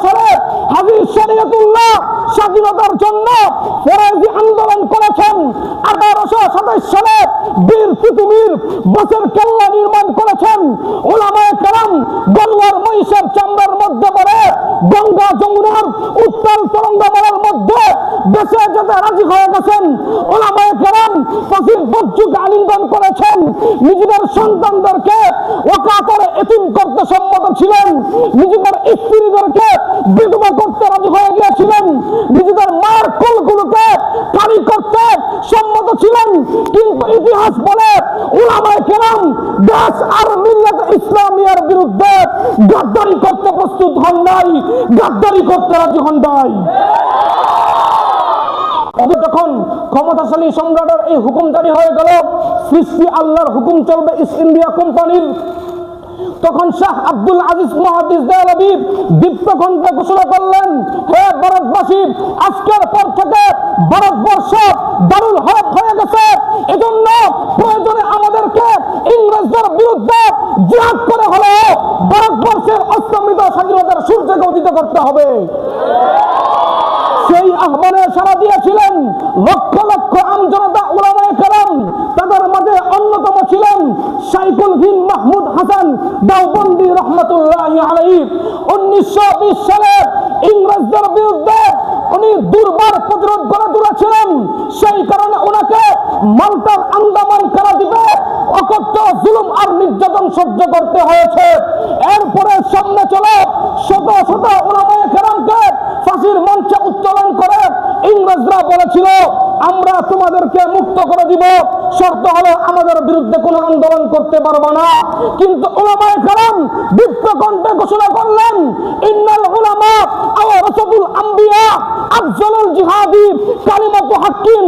সালে হাজী শরীয়তুল্লাহ স্বাধীনতার জন্য ফরাজি আন্দোলন করেছেন। 1827 সালে বীর কুতুবীর বছর কেল্লা নির্মাণ করেছেন। উলামায়ে কেরাম গলওয়ার মহিষের চামড়ার মধ্যে পড়ে গঙ্গা যমুনার উত্তাল তরঙ্গমালার মধ্যে বেঁচে যেতে রাজি হয়ে গেছেন। উলামায়ে কেরাম ফাঁসির বজ্রকে আলিঙ্গন করেছেন। নিজেদের সন্তানদেরকে ওকাতরে এতিম করতে সম্মত ছিলেন। নিজেদের স্ত্রীদেরকে বিধবা করতে রাজি হয়ে গিয়েছিলেন। নিজেদের মায়ের কোলগুলোকে খালি করতে সম্মত ছিলেন। কিন্তু ইতিহাস বলে উলামায়ে কেরাম দেশ আর মিল্লাত ইসলামিয়ার বিরুদ্ধে গাদ্দারি করতে প্রস্তুত হন নাই, গাদ্দারি করতে রাজি হন নাই। যখন ক্ষমতাশালী সম্রাটের এই হুকুম জারি হয়ে গেল, সৃষ্টি আল্লাহর হুকুম চলবে ইস্ট ইন্ডিয়া কোম্পানির, তখন শাহ আব্দুল আজিজ মুহাদ্দিস দেহলভী দীপ্তকণ্ঠে ঘোষণা করলেন, হে ভারতবাসী, আজকের পর থেকে ভারতবর্ষ দারুল হরব হয়ে গেছে। এজন্য প্রয়োজনে আমাদেরকে ইংরেজদের বিরুদ্ধে জিহাদ করে হলেও ভারতবর্ষের অস্তমিত স্বাধীনতার সূর্যকে উদিত করতে হবে। সেই আহ্বানে সাড়া দিয়েছিলেন লক্ষ লক্ষ আমজনতা উলামায়ে কেরাম। তাদের মাঝে অন্যতম ছিলেন শাইখুল হিন্দ মাহমুদ হাসান দেওবন্দি রহমতুল্লাহি আলাইহি। 1920 সালে ইংরেজদের বিরুদ্ধে উনি দুর্বার প্রতিরোধ গড়ে তুলেছিলেন। সেই কারণে ওনাকে মাল্টার আন্দামান কারাদ্বীপে অকথ্য জুলুম আর নির্যাতন সহ্য করতে হয়েছে। এরপরে সামনে চলে শত শত উলামায়ে কেরামকে ফাঁসির মঞ্চে উত্তোলন করে ইংরেজরা বলেছিল, আমরা তোমাদেরকে মুক্ত করে দিব, শর্ত হলো আমাদের বিরুদ্ধে কোনো আন্দোলন করতে পারবে না। কিন্তু উলামায়ে কেরাম দীপ্তকণ্ঠে ঘোষণা করলেন, ইন্নাল উলামা ওয়ারাসাতুল আম্বিয়া আফজালুল জিহাদি কালিমাতু হাক্কিন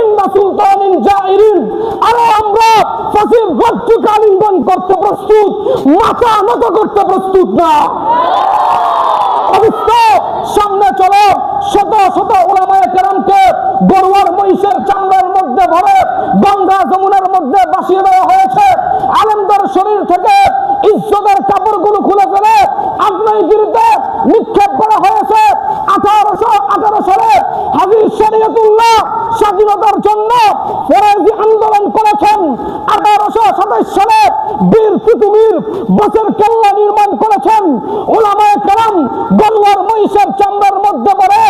ইনদা সুলতানিন জাইরিন। আরে আমরা ফাঁসির গর্জকে আলিঙ্গন করতে প্রস্তুত, মাথা নত করতে প্রস্তুত না। সামনে চলো শত শত উলামায়ে কেরামকে গরুয়ার মহিষের চামড়ার মধ্যে ভরে গঙ্গা যমুনার মধ্যে ভাসিয়ে দেওয়া হয়েছে। আলেমদের শরীর থেকে ইজ্জতের কাপড়গুলো খুলে ফেলে আগ্নেয়গিরিতে নিক্ষেপ করা হয়েছে। 1818 সালে হাজী শরীয়তুল্লাহ স্বাধীনতার জন্য ফরাজি আন্দোলন করেছেন। 1827 সালে বীর কুতুবীর বছর কেল্লা নির্মাণ করেছেন। উলামায়ে কেরাম গলওয়ার মহিষের চামড়ার মধ্যে পড়ে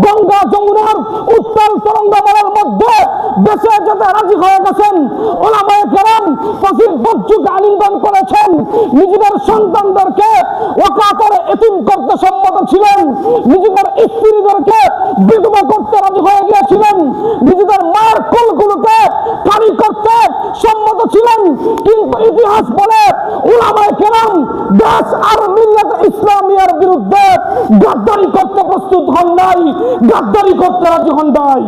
গঙ্গা যমুনার উত্তাল তরঙ্গমালার মধ্যে বেঁচে যেতে রাজি হয়ে গেছেন। উলামায়ে কেরাম ফাঁসির বজ্রকে আলিঙ্গন করেছেন। নিজেদের সন্তানদেরকে ওকাতরে এতিম করতে সম্মত ছিলেন। নিজেদের স্ত্রীদেরকে বিধবা করতে রাজি হয়ে গিয়েছিলেন। নিজেদের মায়ের কোলগুলোকে খালি করতে সম্মত ছিলেন। কিন্তু ইতিহাস বলে উলামায়ে কেরাম দেশ আর মিল্লাত ইসলামিয়ার বিরুদ্ধে গাদ্দারি করতে প্রস্তুত হন নাই, গাদ্দারি করতে রাজি হন নাই।